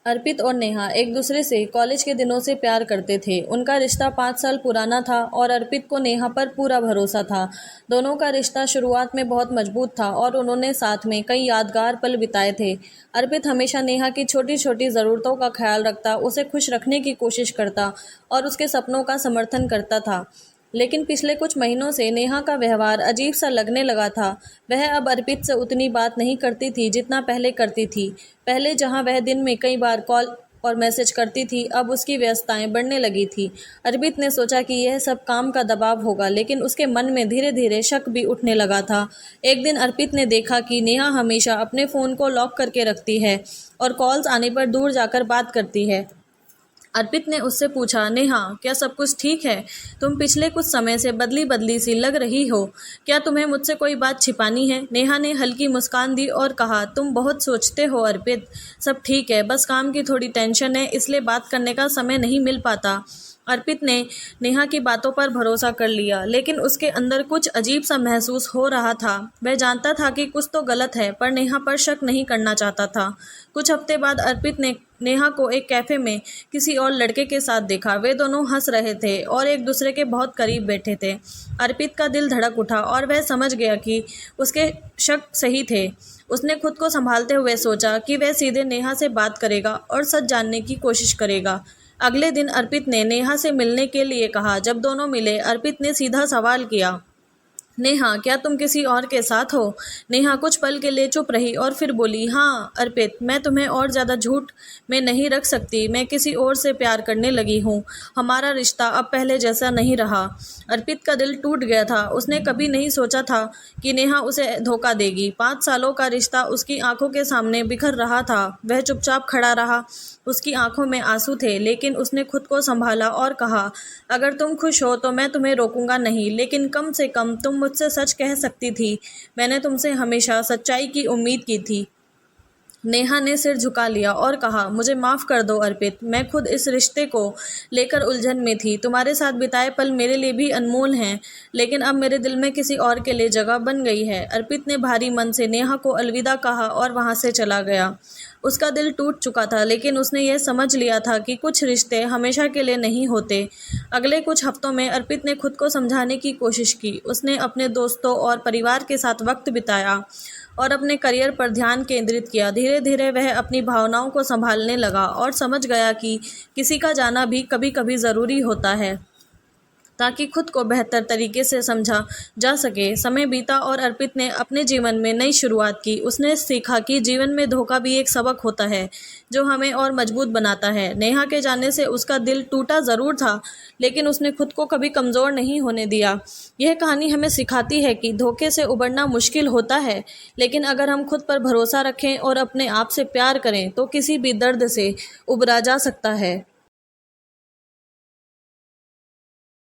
अर्पित और नेहा एक दूसरे से कॉलेज के दिनों से प्यार करते थे। उनका रिश्ता 5 साल पुराना था और अर्पित को नेहा पर पूरा भरोसा था। दोनों का रिश्ता शुरुआत में बहुत मजबूत था और उन्होंने साथ में कई यादगार पल बिताए थे। अर्पित हमेशा नेहा की छोटी छोटी ज़रूरतों का ख्याल रखता, उसे खुश रखने की कोशिश करता और उसके सपनों का समर्थन करता था। लेकिन पिछले कुछ महीनों से नेहा का व्यवहार अजीब सा लगने लगा था। वह अब अर्पित से उतनी बात नहीं करती थी जितना पहले करती थी। पहले जहां वह दिन में कई बार कॉल और मैसेज करती थी, अब उसकी व्यस्तताएं बढ़ने लगी थी। अर्पित ने सोचा कि यह सब काम का दबाव होगा, लेकिन उसके मन में धीरे धीरे शक भी उठने लगा था। एक दिन अर्पित ने देखा कि नेहा हमेशा अपने फ़ोन को लॉक करके रखती है और कॉल्स आने पर दूर जाकर बात करती है। अर्पित ने उससे पूछा, नेहा, क्या सब कुछ ठीक है? तुम पिछले कुछ समय से बदली बदली सी लग रही हो। क्या तुम्हें मुझसे कोई बात छिपानी है? नेहा ने हल्की मुस्कान दी और कहा, तुम बहुत सोचते हो अर्पित। सब ठीक है, बस काम की थोड़ी टेंशन है, इसलिए बात करने का समय नहीं मिल पाता। अर्पित ने नेहा की बातों पर भरोसा कर लिया, लेकिन उसके अंदर कुछ अजीब सा महसूस हो रहा था। वह जानता था कि कुछ तो गलत है, पर नेहा पर शक नहीं करना चाहता था। कुछ हफ्ते बाद अर्पित ने नेहा को एक कैफे में किसी और लड़के के साथ देखा। वे दोनों हंस रहे थे और एक दूसरे के बहुत करीब बैठे थे। अर्पित का दिल धड़क उठा और वह समझ गया कि उसके शक सही थे। उसने खुद को संभालते हुए सोचा कि वह सीधे नेहा से बात करेगा और सच जानने की कोशिश करेगा। अगले दिन अर्पित ने नेहा से मिलने के लिए कहा। जब दोनों मिले, अर्पित ने सीधा सवाल किया, नेहा, क्या तुम किसी और के साथ हो? नेहा कुछ पल के लिए चुप रही और फिर बोली, हाँ अर्पित, मैं तुम्हें और ज़्यादा झूठ में नहीं रख सकती। मैं किसी और से प्यार करने लगी हूँ। हमारा रिश्ता अब पहले जैसा नहीं रहा। अर्पित का दिल टूट गया था। उसने कभी नहीं सोचा था कि नेहा उसे धोखा देगी। 5 सालों का रिश्ता उसकी आंखों के सामने बिखर रहा था। वह चुपचाप खड़ा रहा। उसकी आंखों में आंसू थे, लेकिन उसने खुद को संभाला और कहा, अगर तुम खुश हो तो मैं तुम्हें रोकूंगा नहीं, लेकिन कम से कम तुम मुझसे सच कह सकती थी। मैंने तुमसे हमेशा सच्चाई की उम्मीद की थी। नेहा ने सिर झुका लिया और कहा, मुझे माफ़ कर दो अर्पित, मैं खुद इस रिश्ते को लेकर उलझन में थी। तुम्हारे साथ बिताए पल मेरे लिए भी अनमोल हैं, लेकिन अब मेरे दिल में किसी और के लिए जगह बन गई है। अर्पित ने भारी मन से नेहा को अलविदा कहा और वहां से चला गया। उसका दिल टूट चुका था, लेकिन उसने यह समझ लिया था कि कुछ रिश्ते हमेशा के लिए नहीं होते। अगले कुछ हफ्तों में अर्पित ने खुद को समझाने की कोशिश की। उसने अपने दोस्तों और परिवार के साथ वक्त बिताया और अपने करियर पर ध्यान केंद्रित किया। धीरे धीरे वह अपनी भावनाओं को संभालने लगा और समझ गया कि किसी का जाना भी कभी कभी ज़रूरी होता है, ताकि खुद को बेहतर तरीके से समझा जा सके। समय बीता और अर्पित ने अपने जीवन में नई शुरुआत की। उसने सीखा कि जीवन में धोखा भी एक सबक होता है जो हमें और मजबूत बनाता है। नेहा के जाने से उसका दिल टूटा ज़रूर था, लेकिन उसने खुद को कभी कमज़ोर नहीं होने दिया। यह कहानी हमें सिखाती है कि धोखे से उबरना मुश्किल होता है, लेकिन अगर हम खुद पर भरोसा रखें और अपने आप से प्यार करें तो किसी भी दर्द से उबरा जा सकता है।